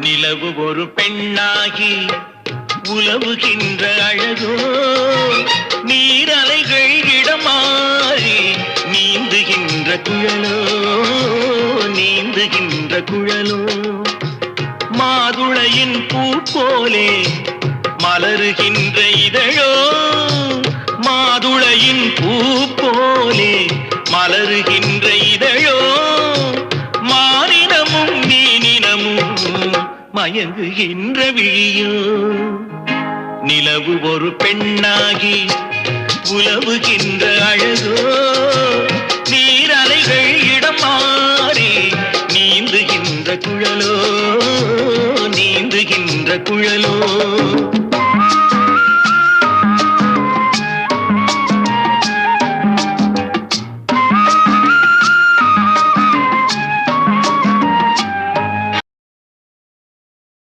நிலவு ஒரு பெண்ணாகி உலவுகின்ற அழகோ, நீரலைகள் இடமாறி நீந்துகின்ற குழலோ, நீந்துகின்ற குழலோ. மாதுளையின் பூ போலே மலருகின்ற இதழோ, மாதுளையின் பூ போலே மலருகின்ற இதழோ, மானினமும் மீனினமும் மயங்குகின்ற விழியோ. நிலவு ஒரு பெண்ணாகி உலவுகின்ற அழகோ, நீரலைகள் இடம் மாறி நீந்துகின்ற குழலோ, நீந்துகின்ற குழலோ.